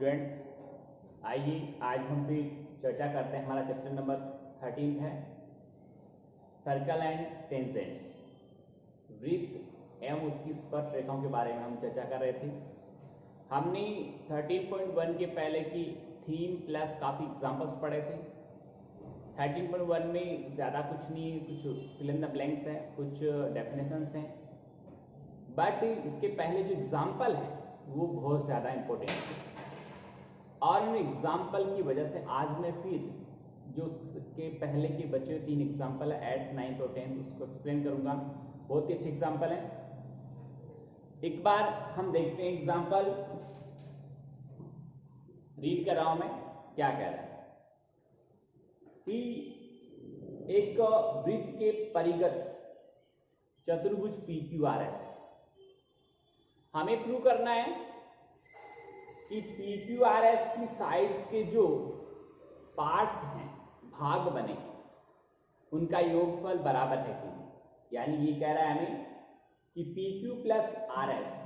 Students, आइए आज हम फिर चर्चा करते हैं। हमारा चैप्टर नंबर 13 है सर्कल एंड टेंजेंट्स। वृत्त एवं उसकी स्पर्श रेखाओं के बारे में हम चर्चा कर रहे थे। हमने 13.1 के पहले की थीम प्लस काफ़ी एग्जांपल्स पढ़े थे। 13.1 में ज़्यादा कुछ नहीं, कुछ फिल इन द ब्लैंक्स हैं, कुछ डेफिनेशंस हैं, बट इसके पहले जो एग्जाम्पल है वो बहुत ज़्यादा इम्पोर्टेंट है। और इन एग्जाम्पल की वजह से आज मैं फिर जो के पहले के बचे 3 एग्जाम्पल है 8th, 9th और 10th उसको एक्सप्लेन करूंगा। बहुत ही अच्छे एग्जाम्पल हैं। एक बार हम देखते हैं एग्जाम्पल, रीड कर रहा हूं मैं। क्या कह रहा है कि एक वृत्त के परिगत चतुर्भुज PQRS है। हमें प्रूव करना है कि PQRS की साइड्स के जो पार्ट्स हैं, भाग बने, उनका योगफल बराबर है कि नहीं। यानी ये कह रहा है हमें कि PQ प्लस RS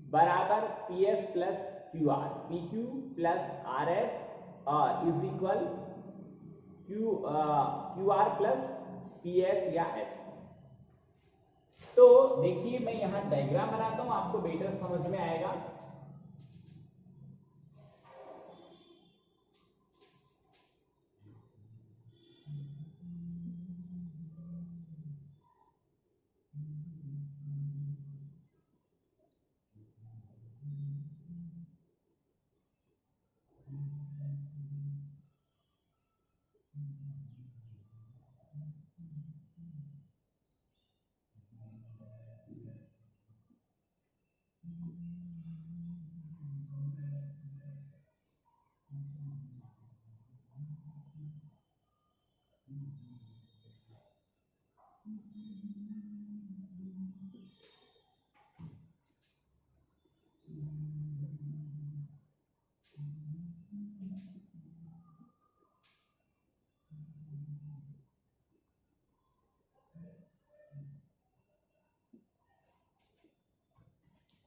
बराबर PS plus QR, PQ plus RS और is equal QR plus PS या S। तो देखिए मैं यहां डायग्राम बनाता हूं, आपको बेटर समझ में आएगा।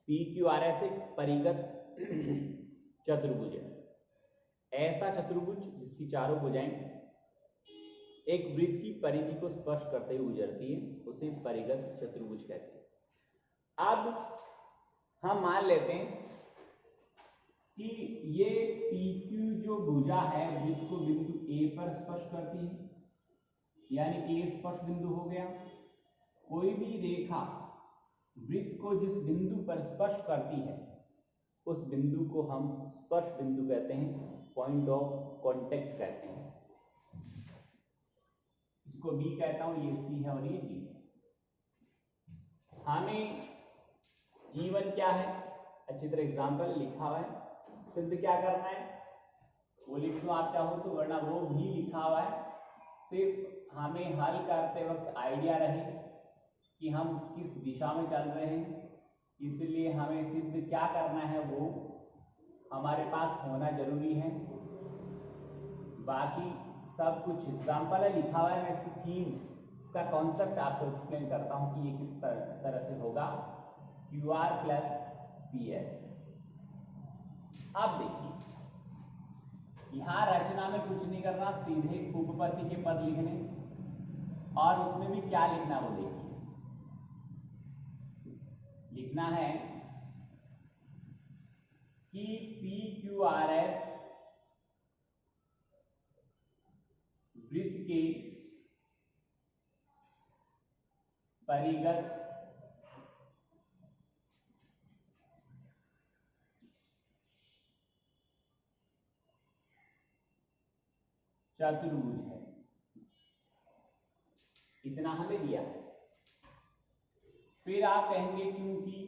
PQRS एक परिगत चतुर्भुज है। ऐसा चतुर्भुज जिसकी चारों भुजाएं एक वृत्त की परिधि को स्पर्श करते हुए गुजरती है, उसे परिगत चतुर्भुज कहते हैं। अब हम मान लेते हैं कि ये PQ जो भुजा है वृत्त को बिंदु A पर स्पर्श करती है, यानी A स्पर्श बिंदु हो गया। कोई भी रेखा वृत्त को जिस बिंदु पर स्पर्श करती है उस बिंदु को हम स्पर्श बिंदु कहते हैं, पॉइंट ऑफ कांटेक्ट कहते हैं। इसको B कहता हूं, ये C है और ये D है। हमें E1 क्या है, अच्छी तरह एग्जाम्पल लिखा हुआ है, सिद्ध क्या करना है वो लिख लो आप चाहो तो, वरना वो भी लिखा हुआ है। सिर्फ हमें हल करते वक्त आइडिया रहे कि हम किस दिशा में चल रहे हैं, इसलिए हमें सिद्ध क्या करना है वो हमारे पास होना जरूरी है। बाकी सब कुछ एग्जाम्पल है, लिखा हुआ है। मैं इसकी थीम, इसका कॉन्सेप्ट आपको एक्सप्लेन करता हूं कि ये किस तरह से होगा। QR plus PS। अब देखिए यहां रचना में कुछ नहीं करना, सीधे उपपत्ति के पद लिखने, और उसमें भी क्या लिखना वो देखिए। लिखना है कि PQRS वृत्त के परिगत चतुर्भुज है। इतना हमें दिया है। फिर आप कहेंगे क्योंकि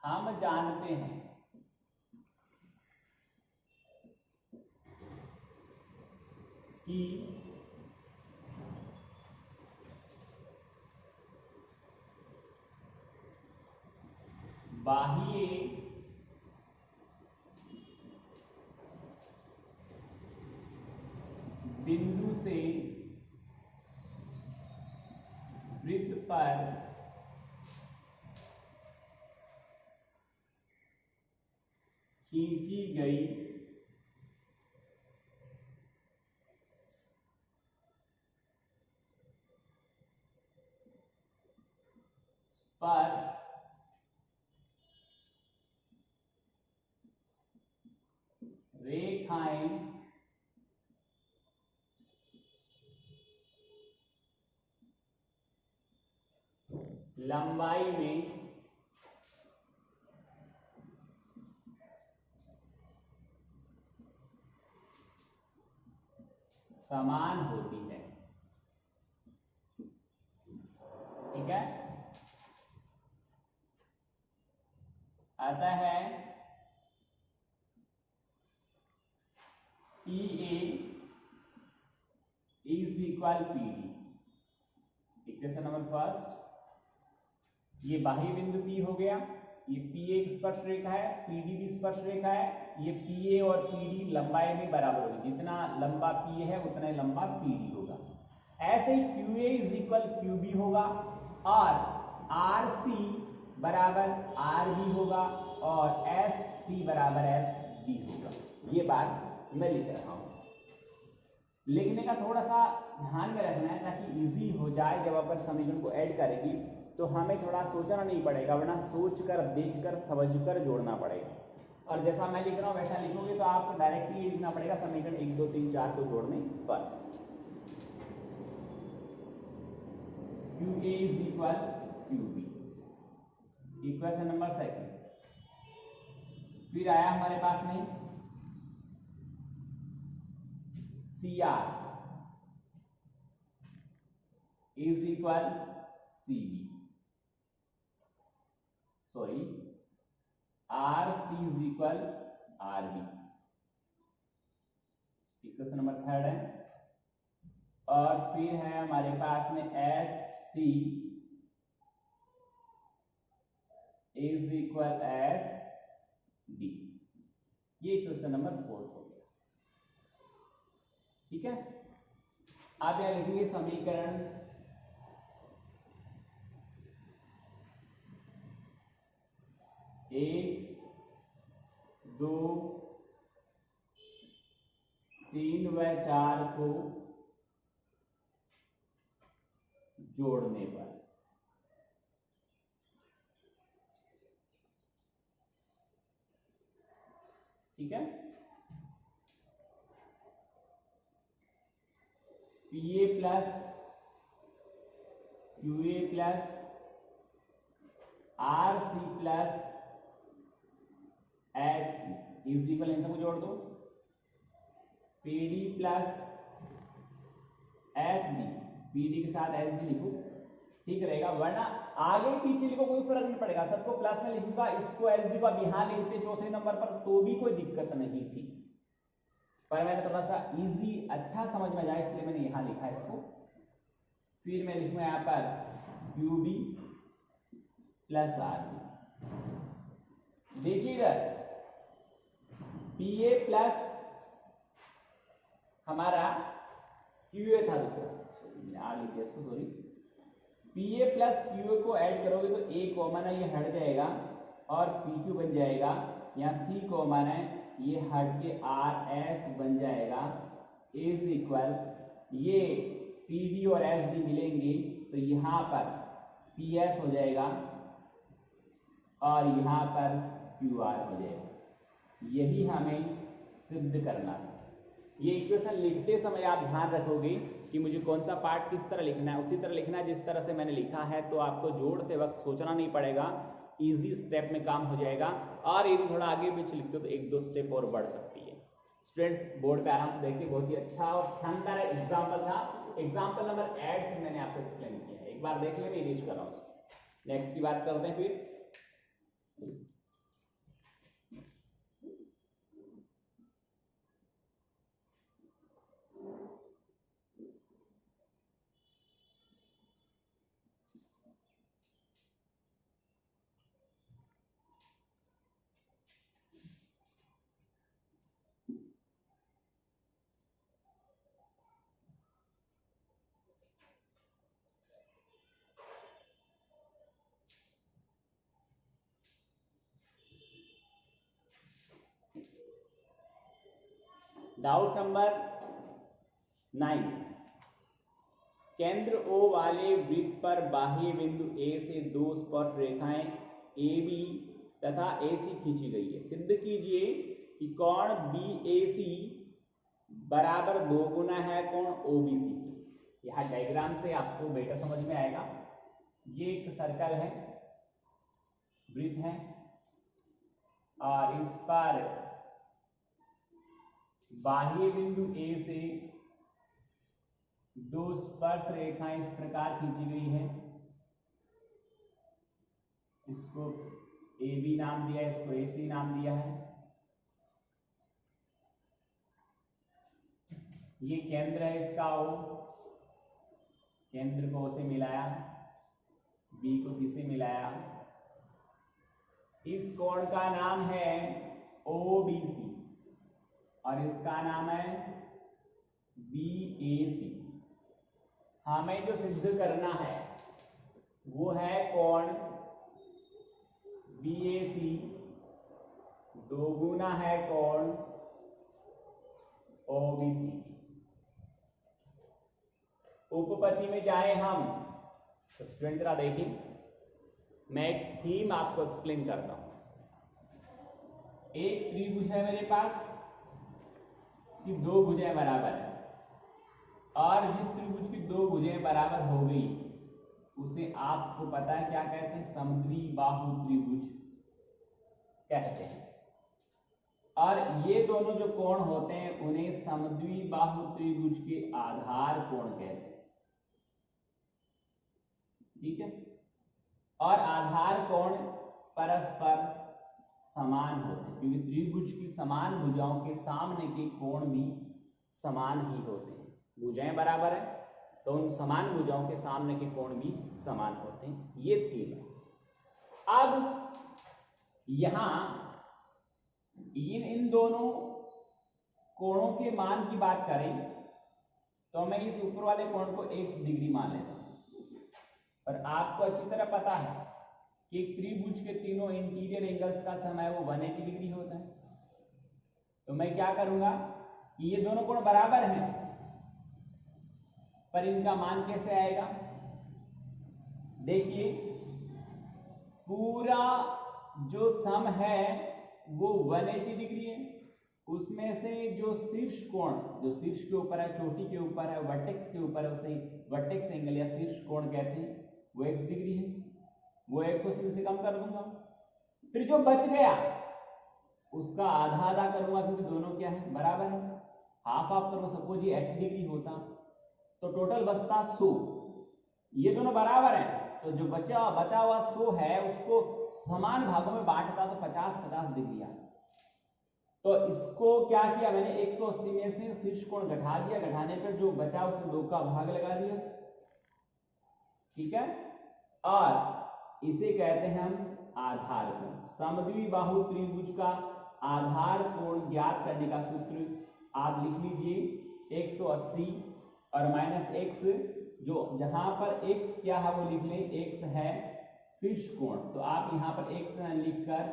हम जानते हैं कि बाह्य बिंदु से वृत्त पर खींची गई स्पर्श रेखाएं लंबाई में समान होती है। ठीक है, अतः PA is equal PD। Equation number first, ये बाह्य बिंदु P हो गया, ये PA एक स्पर्श रेखा है, PD भी स्पर्श रेखा है, ये PA और PD लंबाई में बराबर होगी, जितना लंबा PA है उतना ही लंबा PD होगा। ऐसे ही QA इज इक्वल QB होगा और RC बराबर RB होगा और SC बराबर SB होगा। ये बात मैं लिख रहा हूं, लिखने का थोड़ा सा ध्यान में रखना है ताकि इजी हो जाए। जब अपन समीकरण को ऐड करेंगे तो हमें थोड़ा सोचना नहीं पड़ेगा, वरना सोचकर देखकर समझकर जोड़ना पड़ेगा। और जैसा मैं लिख रहा हूं वैसा लिखोगे तो आपको डायरेक्टली ये लिखना पड़ेगा समीकरण 1 2 3 4 को जोड़ने पर। QA is equal QB, equation number second. फिर आया हमारे पास में CR is equal CB, sorry RC is equal RB, equation number third है। और फिर है हमारे पास में SC इज इक्वल SD, ये इक्वेशन नंबर फोर्थ हो गया। ठीक है, आप यहां लिखेंगे समीकरण 1 2 3 व 4 को जोड़ने पर। ठीक है, PA plus QA plus RC plus SC is equal, इन सबको जोड़ दो, PD प्लस SD, PD के साथ SD लिखो, ठीक रहेगा, वरना आगे पीछे लिखो कोई फर्क नहीं पड़ेगा, सबको प्लस में लिखूंगा, इसको SD को यहां लिखते चौथे नंबर पर तो भी कोई दिक्कत नहीं थी, पर मैंने थोड़ा सा इजी अच्छा समझ में जाए इसलिए मैंने यहां लिखा इसको। फिर मैं लिखूंगा यहां पर QB प्लस RB। देखिए इधर PA प्लस हमारा QA था दूसरा, लिख दिया इसको, सॉरी, PA प्लस QA को ऐड करोगे तो A कॉमन है, ये हट जाएगा और PQ बन जाएगा, यहाँ C कॉमन है, ये हट के RS बन जाएगा, इज इक्वल, ये PD और SD मिलेंगे तो यहाँ पर PS हो जाएगा और यहाँ पर QR हो जाएगा। यही हमें सिद्ध करना है। ये इक्वेशन लिखते समय आप ध्यान रखोगे कि मुझे कौन सा पार्ट किस तरह लिखना है, उसी तरह लिखना है जिस तरह से मैंने लिखा है, तो आपको जोड़ते वक्त सोचना नहीं पड़ेगा, इजी स्टेप में काम हो जाएगा। और यदि थोड़ा आगे पीछे लिखते हो तो 1 2 स्टेप और बढ़ सकती है। स्टूडेंट्स बोर्ड पे आराम से देखिए, बहुत ही अच्छा और शानदार एग्जाम्पल था। एग्जाम्पल नंबर 8 मैंने आपको एक्सप्लेन किया है, एक बार देख लें, रीच कर रहा हूँ उसको। नेक्स्ट की बात करते हैं फिर। डाउट नंबर 9, केंद्र O वाले वृत्त पर बाह्य बिंदु A से दो स्पर्श रेखाएं AB तथा AC खींची गई है। सिद्ध कीजिए कि कोण BAC बराबर 2 गुना है कोण OBC की। यह डायग्राम से आपको बेटर समझ में आएगा। ये एक सर्कल है, वृत्त है, और इस पर बाह्य बिंदु A से दो स्पर्श रेखाएं इस प्रकार खींची गई है। इसको AB नाम दिया है, इसको AC नाम दिया है। ये केंद्र है इसका O, केंद्र को O से मिलाया, B को C से मिलाया। इस कोण का नाम है OBC और इसका नाम है BAC। हमें जो सिद्ध करना है वो है कोण BAC 2 गुना है कोण OBC। उपपत्ति में जाए हम तो स्टूडेंट जरा देखिए, मैं एक थीम आपको एक्सप्लेन करता हूं। एक त्रिभुज है मेरे पास, इसकी दो भुजाएं बराबर है, और जिस त्रिभुज की दो भुजाएं बराबर हो गई उसे आपको पता है क्या कहते हैं, समद्विबाहु त्रिभुज कहते हैं। और ये दोनों जो कोण होते हैं उन्हें समद्विबाहु त्रिभुज के आधार कोण कहते हैं। ठीक है, और आधार कोण परस्पर समान होते हैं, क्योंकि त्रिभुज की समान भुजाओं के सामने के कोण भी समान ही होते हैं। भुजाएं बराबर है तो उन समान भुजाओं के सामने के कोण भी समान होते हैं। ये थीम है। अब यहां इन दोनों कोणों के मान की बात करें तो मैं इस ऊपर वाले कोण को x डिग्री मान लेता हूं, पर आपको अच्छी तरह पता है कि त्रिभुज के तीनों इंटीरियर एंगल्स का सम है वो 180 डिग्री होता है। तो मैं क्या करूंगा कि ये दोनों कोण बराबर हैं, पर इनका मान कैसे आएगा? देखिए, पूरा जो सम है वो 180 डिग्री है। उसमें से जो शीर्ष कोण, जो शीर्ष के ऊपर है, चोटी के ऊपर है, वर्टेक्स के ऊपर है, उसे वर्टेक्स एंगल या शीर्ष कोण कहते हैं, वो x डिग्री है। वो 180 से कम कर दूंगा। फिर जो बच गया उसका आधा आधा करूंगा, क्योंकि दोनों क्या है, बराबर है। हाफ हाफ करूंगा, सपोज ये 80 डिग्री होता तो टोटल बचता 100। ये दोनों बराबर हैं तो जो बचा हुआ 100 है उसको समान भागों में बांटता तो 50-50 डिग्री आता। तो इसको क्या किया मैंने, 180 में से शीर्ष कोण घटा दिया, घटाने पर जो बचा उसमें 2 का भाग लगा दिया। ठीक है, और इसे कहते हैं हम आधार कोण। समद्विबाहु त्रिभुज का आधार कोण ज्ञात करने का सूत्र आप लिख लीजिए, 180 और -x, जो जहां पर x क्या है वो लिख लें, x है शीर्ष कोण। तो आप यहां पर x लिखकर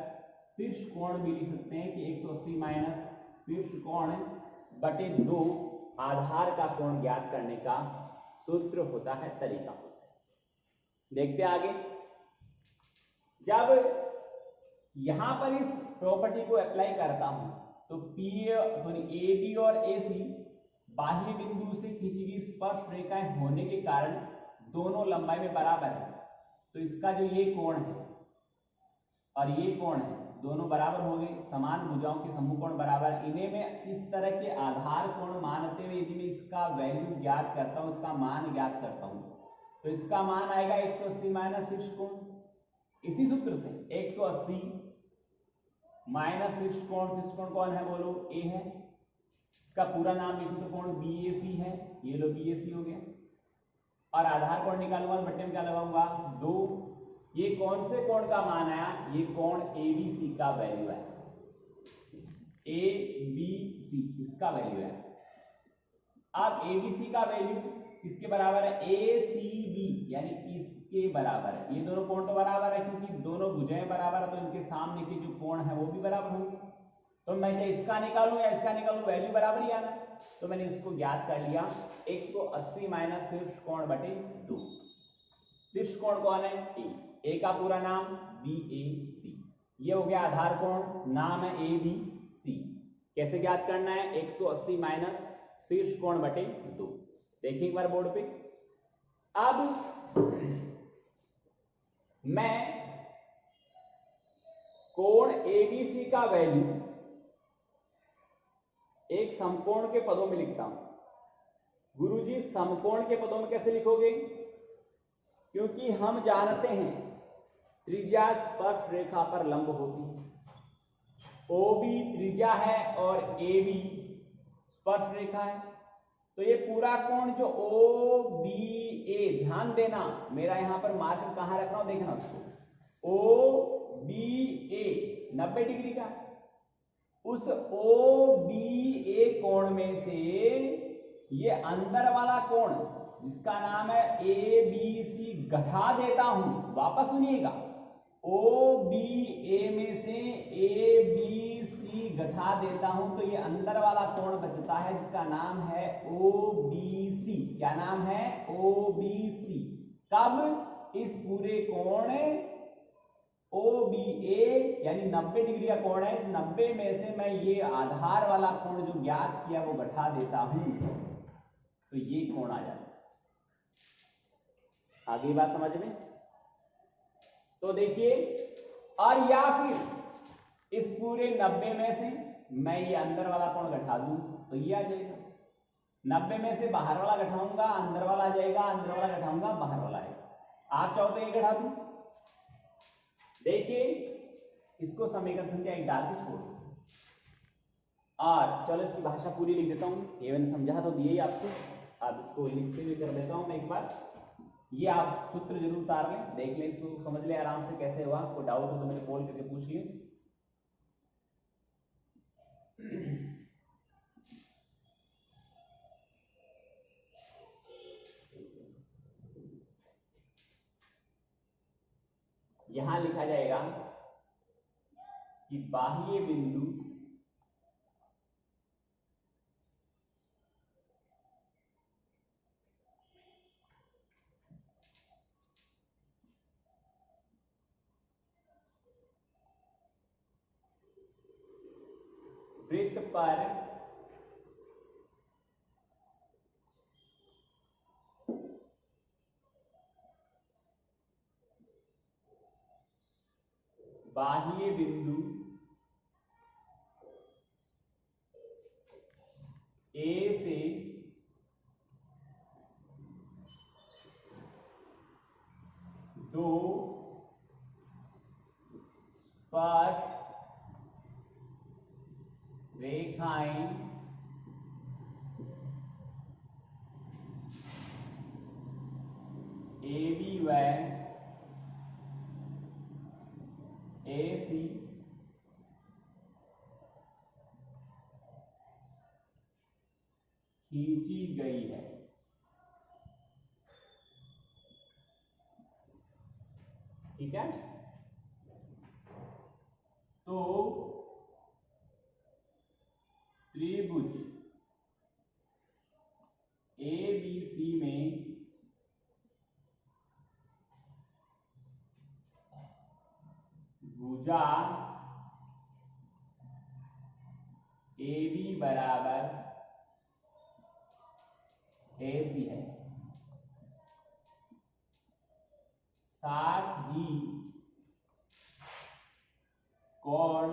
शीर्ष कोण भी लिख सकते हैं कि 180 माइनस शीर्ष कोण बटे 2 आधार का कोण ज्ञात करने का सूत्र होता है, तरीका होता है। देखते आगे, जब यहां पर इस प्रॉपर्टी को अप्लाई करता हूं तो AB और AC बाह्य बिंदु से खींची गई स्पर्श रेखाएं होने के कारण दोनों लंबाई में बराबर है। तो इसका जो ये कोण है और ये कोण है दोनों बराबर हो गए, समान भुजाओं के समूह कोण बराबर। इन्हें मैं इस तरह के आधार कोण मानते हुए यदि मैं इसका वैल्यू ज्ञात करता हूं, इसका मान ज्ञात करता हूं, तो इसका मान आएगा 180 माइनस शीर्ष कोण। इसी सूत्र से 180 माइनस शीर्ष कोण कौन है बोलो, A है। इसका पूरा नाम लिखूं तो कोण BAC है, ये लो BAC हो गया। और आधार कोण निकालूंगा तो बट्टे में क्या लगाऊंगा, 2। ये कौन से कोण का मान आया, ये कोण ABC का वैल्यू है, ABC इसका वैल्यू है। अब ABC का वैल्यू किसके बराबर है, ACB, यानी इसके बराबर है। ये दोनों कोण तो बराबर है क्योंकि दोनों भुजाएं बराबर है, तो इनके सामने के जो कोण है वो भी बराबर होंगे। तो मैं चाहे इसका निकालूं या इसका निकालूं, वैल्यू बराबर ही आना। तो मैंने इसको ज्ञात कर लिया, 180 माइनस शीर्ष कोण बटे 2। शीर्ष कोण कौन है? ए का पूरा नाम BAC, ये हो गया आधार कोण, नाम है ABC। कैसे ज्ञात करना है? 180 माइनस शीर्ष कोण बटे 2। देखिए एक बार बोर्ड पे। अब मैं कोण ABC का वैल्यू एक समकोण के पदों में लिखता हूं। गुरुजी समकोण के पदों में कैसे लिखोगे? क्योंकि हम जानते हैं त्रिज्या स्पर्श रेखा पर लंब होती है। OB त्रिज्या है और AB स्पर्श रेखा है। तो ये पूरा कोण जो OBA, ध्यान देना मेरा यहां पर मार्कर कहां रख रहा हूं, देखना उसको। OBA 90 डिग्री का, उस OBA कोण में से ये अंदर वाला कोण जिसका नाम है ABC घटा देता हूं। वापस सुनिएगा, OBA में से ABC घटा देता हूं तो ये अंदर वाला कोण बचता है जिसका नाम है OBC। क्या नाम है? OBC। कब? इस पूरे कोण OBA यानी 90 डिग्री का कोण है, इस 90 में से मैं ये आधार वाला कोण जो ज्ञात किया वो घटा देता हूं तो ये कोण आ जाता है। आगे बात समझ में? तो देखिए, और या फिर इस पूरे 90 में से मैं ये अंदर वाला कोण घटा दूं तो ये आ जाएगा। 90 में से बाहर वाला घटाऊंगा, अंदर वाला आ जाएगा, अंदर वाला घटाऊंगा, बाहर वाला आएगा। आप चाहो तो ये घटा दूं। देखिए, इसको समीकरण संख्या 1 डाल के छोड़ दो। और चलो इसकी भाषा पूरी लिख देता हूं। ये मैंने समझा तो दिए ही आपको, अब इसको लिखते हुए कर देता हूं मैं एक बार। ये आप सूत्र जरूर उतार लें, देख लें, इसको समझ लें आराम से कैसे हुआ। कोई डाउट हो तो मेरे कॉल करके पूछ लें। यहां लिखा जाएगा कि बाह्य बिंदु वृत्त पर बाह्य बिंदु A से दो स्पर्श रेखाएं AB व AC खींची गई है। ठीक है, तो त्रिभुज ABC में भुजा AB बराबर AC है। साथ ही कोण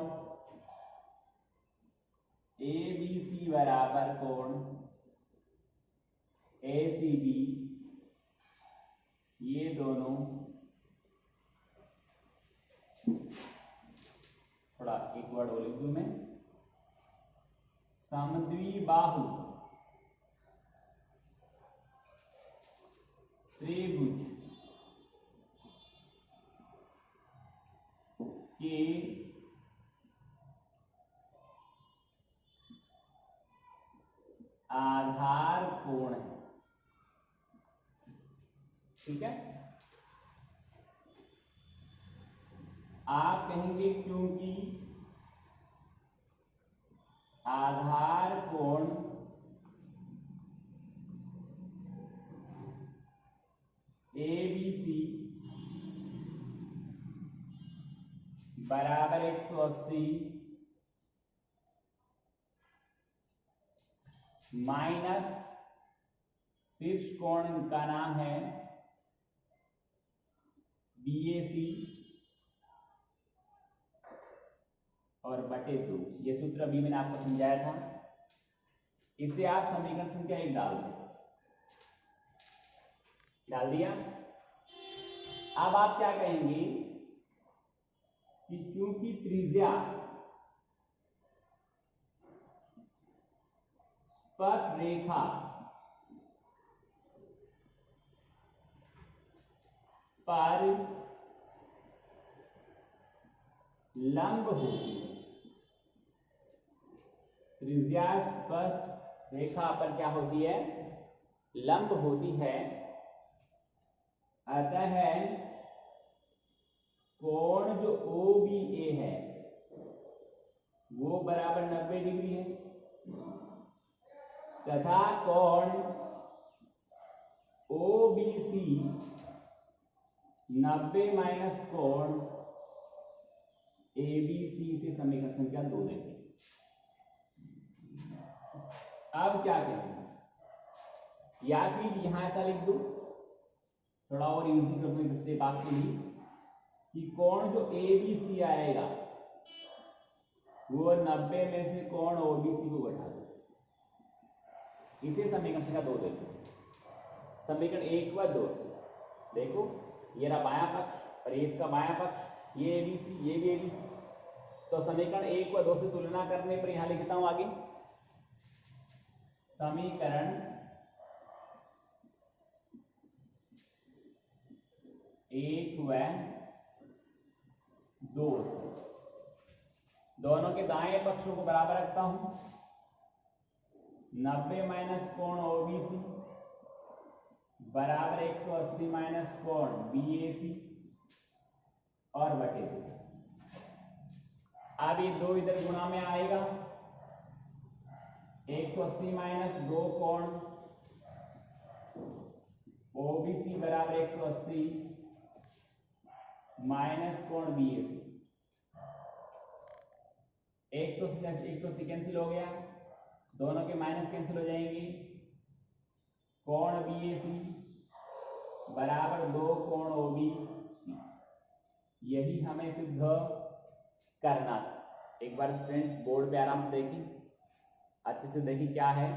ABC बराबर कोण ACB, ये दोनों थोड़ा एक वर्ड और लिख दूं मैं, समद्विबाहु त्रिभुज के आधार कोण है। ठीक है, आप कहेंगे क्योंकि बराबर 180 माइनस शीर्ष कोण का नाम है BAC और बटे 2। ये सूत्र अभी मैंने आपको समझाया था। इसे आप समीकरण संख्या 1 डाल दें। डाल दिया। अब आप क्या कहेंगे कि चूंकि त्रिज्या स्पर्श रेखा पर लंब होती है, त्रिज्या स्पर्श रेखा पर क्या होती है, लंब होती है, अतः कोण जो OBA है वो बराबर 90 डिग्री है तथा कोण OBC 90 माइनस कोण ABC से समीकरण संख्या 2 देंगे। अब क्या करेंगे, या फिर यहां ऐसा लिख दो, थोड़ा और इजी कर दो एक स्टेप आपके लिए, कि कोण जो ABC आएगा वो 90 में से कोण OBC को घटा दो। इसे समीकरण संख्या 2 देखो। समीकरण 1 व 2 से देखो, ये रहा बायां पक्ष और ये इसका बायां पक्ष, ये ABC ये भी ABC। तो समीकरण 1 व 2 से तुलना करने पर यहां लिखता हूं आगे, समीकरण 1 व 2 से दोनों के दाएं पक्षों को बराबर रखता हूं। 90 माइनस कोण OBC बराबर 180 माइनस कोण BAC और बटे 2। अब ये 2 इधर गुणा में आएगा, 180 माइनस 2 कोण OBC बराबर 180 माइनस कोण BAC। 180 कैंसिल हो गया, दोनों के माइनस कैंसिल हो जाएंगे, कोण BAC बराबर 2 कोण OBC। यही हमें सिद्ध करना था। एक बार स्टूडेंट्स बोर्ड पे आराम से देखें, अच्छे से देखिए क्या है।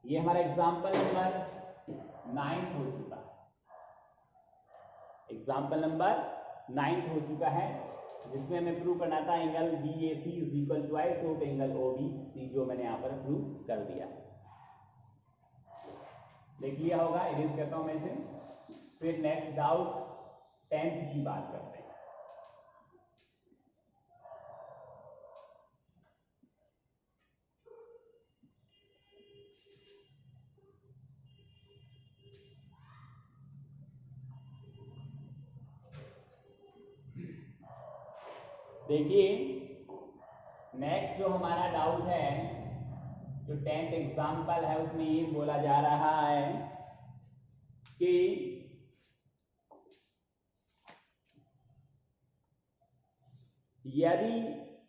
ये हमारा एग्जाम्पल नंबर 9 हो चुका है, एग्जाम्पल नंबर 9 हो चुका है, जिसमें हमें प्रूव करना था angle BAC is equal to twice of angle OBC, जो मैंने यहाँ पर प्रूव कर दिया। देख लिया होगा, इरेज करता हूं मैं इसे। फिर नेक्स्ट डाउट 10th की बात करते हैं। देखिए नेक्स्ट जो हमारा डाउट है, जो 10th एग्जाम्पल है, उसमें ये बोला जा रहा है कि यदि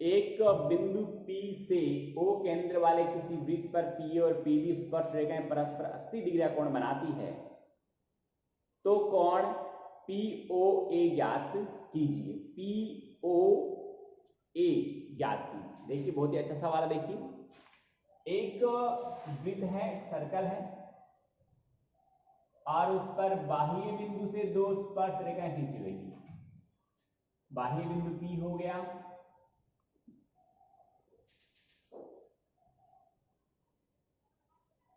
एक बिंदु P से O केंद्र वाले किसी वृत्त पर PA और PB स्पर्श रेखाएं परस्पर 80 डिग्री का कोण बनाती है, तो कोण POA ज्ञात कीजिए। POA ज्ञात कीजिए। देखिए बहुत ही अच्छा सवाल है। देखिए एक वृत्त है, एक सर्कल है, और उस पर बाह्य बिंदु से 2 स्पर्श रेखाएं खींची गई है। बाह्य बिंदु P हो गया,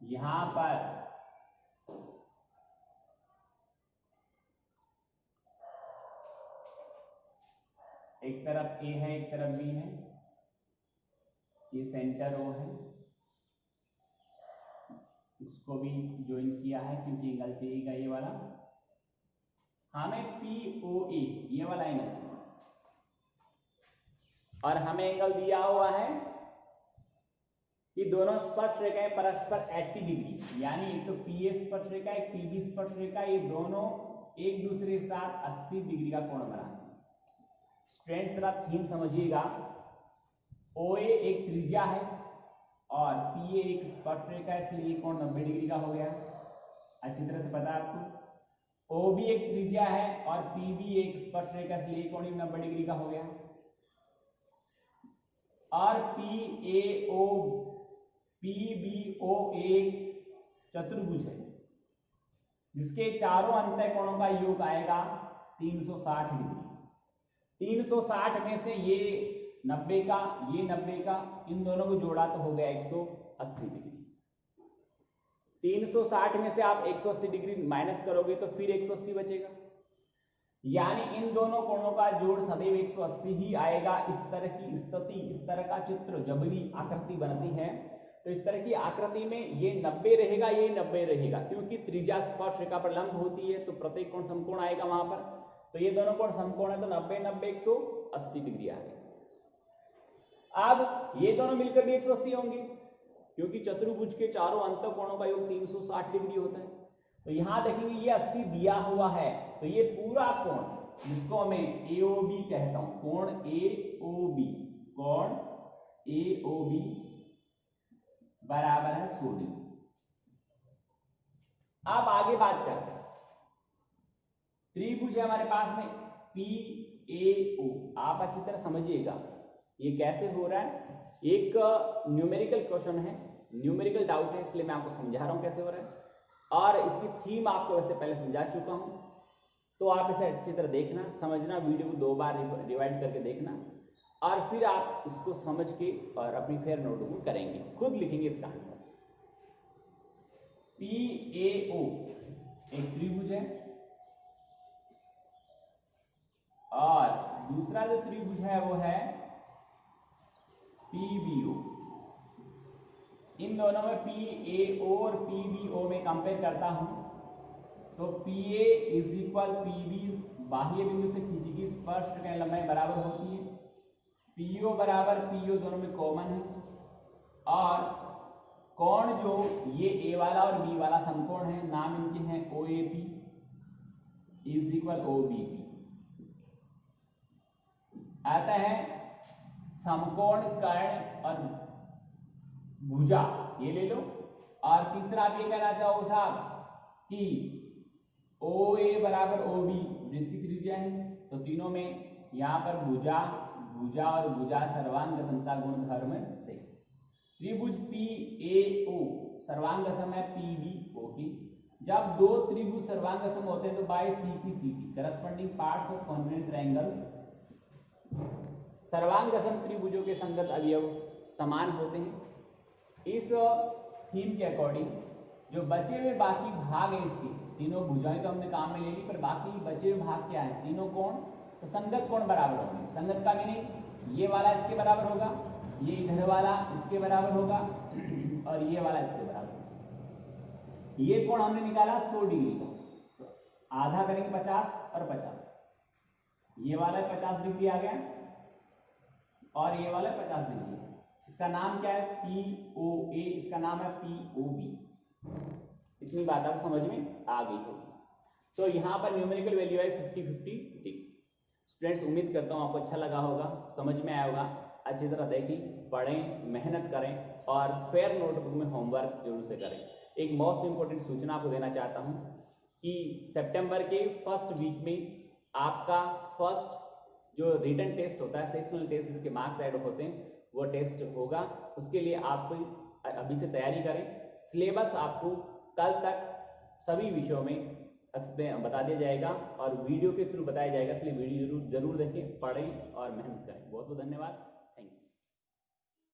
यहां पर एक तरफ A है, एक तरफ B है, ये सेंटर O है, इसको भी ज्वाइन किया है क्योंकि एंगल चाहिएगा ये वाला। हमें POA ये वाला एंगल चाहिए, और हमें एंगल दिया हुआ है कि दोनों स्पर्श रेखाएं परस्पर 80 डिग्री, यानी एक तो PA स्पर्श रेखा, एक PB स्पर्श रेखा, ये दोनों एक दूसरे के साथ 80 डिग्री का कोण बनाते हैं। स्टूडेंट्स जरा थीम समझिएगा। OA एक त्रिज्या है और PA एक स्पर्शरेखा है, इसलिए ये कोण 90 डिग्री का हो गया, अच्छी तरह से पता है आपको। OB एक त्रिज्या है और PB एक स्पर्शरेखा, इसलिए ये कोण 90 डिग्री का हो गया। और PBO एक चतुर्भुज है जिसके चारों अंतः कोणों का योग आएगा 360 डिग्री। 360 में से ये 90 का, ये 90 का, इन दोनों को जोड़ा तो हो गया 180 डिग्री। 360 में से आप 180 डिग्री माइनस करोगे तो फिर 180 बचेगा, यानी इन दोनों कोणों का जोड़ सदैव 180 ही आएगा। इस तरह की स्थिति, इस तरह का चित्र जब भी आकृति बनती है तो इस तरह की आकृति में ये 90 रहेगा, ये 90 रहेगा, क्योंकि त्रिज्या स्पर्शरेखा पर लंब होती है तो प्रत्येक कोण समकोण आएगा वहां पर। तो ये दोनों कोण समकोण है तो 90 90 180 डिग्री आ गया। अब ये दोनों मिलकर भी 180 होंगे क्योंकि चतुर्भुज के चारों अंत कोणों का योग 360 डिग्री होता है। तो यहां देखेंगे ये 80 दिया हुआ है, तो ये पूरा कोण जिसको मैं AOB कहता हूं, कोण AOB, कोण AOB बराबर है 100 डिग्री। अब आगे बात करते हैं, त्रिभुज है हमारे पास में PAO। आप अच्छी तरह समझिएगा ये कैसे हो रहा है। एक न्यूमेरिकल क्वेश्चन है, न्यूमेरिकल डाउट है, इसलिए मैं आपको समझा रहा हूं कैसे हो रहा है, और इसकी थीम आपको वैसे पहले समझा चुका हूं, तो आप इसे अच्छी तरह देखना, समझना, वीडियो को 2 बार रिवाइंड करके देखना, और फिर आप इसको समझ के और अपनी फेयर नोटबुक करेंगे, खुद लिखेंगे इसका आंसर। PAO एक त्रिभुज है और दूसरा जो त्रिभुज है वो है PBO। इन दोनों में PAO और PBO में कंपेयर करता हूं तो PA इज इक्वल PB, बाह्य बिंदु से खींची गई स्पर्शरेखा की लंबाई बराबर होती है। PO बराबर PO दोनों में कॉमन है, और कोण जो ये A वाला और B वाला समकोण है, नाम इनके हैं OAP इज इक्वल OBP। आता है समकोण, कर्ण और भुजा, ये ले लो। और तीसरा आप ये कहना चाहो साहब कि OA बराबर OB वृत्त की त्रिज्या है, तो तीनों में यहां पर भुजा, भुजा और भुजा सर्वांग समता गुण धर्म से। त्रिभुज PAO सर्वांग सम है PBO की। जब दो त्रिभुज सर्वांग सम होते हैं तो by CP corresponding parts of congruent triangles, सर्वांग सम त्रिभुजों के संगत अवयव समान होते हैं। इस थीम के अकॉर्डिंग जो बचे हुए बाकी भाग है इसके, तीनों भुजाएं तो हमने काम में ले ली, पर बाकी बचे हुए भाग क्या है, तीनों कोण, तो संगत कोण बराबर होंगे। संगत का मीनिंग ये वाला इसके बराबर होगा, ये इधर वाला इसके बराबर होगा, और ये वाला इसके बराबर होगा। ये कोण हमने निकाला 100 डिग्री का, तो आधा करेंगे 50 और 50, ये वाला 50 डिग्री आ गया और ये वाला 50 डिग्री। इसका नाम क्या है, POA, इसका नाम है POB। इतनी बात आपको समझ में आ गई होगी। तो यहाँ पर न्यूमेरिकल वैल्यू है 50-50 डिग्री। स्टूडेंट्स उम्मीद करता हूँ आपको अच्छा लगा होगा, समझ में आया होगा। अच्छी तरह देखें, पढ़ें, मेहनत करें और फेयर नोटबुक में होमवर्क जरूर से करें। एक मोस्ट इंपॉर्टेंट सूचना आपको देना चाहता हूँ कि सितंबर के फर्स्ट वीक में आपका फर्स्ट जो रिटन टेस्ट होता है, सेक्शनल टेस्ट जिसके मार्क्स ऐड होते हैं, वो टेस्ट होगा। उसके लिए आप अभी से तैयारी करें। सिलेबस आपको कल तक सभी विषयों में बता दिया जाएगा और वीडियो के थ्रू बताया जाएगा, इसलिए वीडियो जरूर देखें, पढ़ें और मेहनत करें। बहुत बहुत धन्यवाद।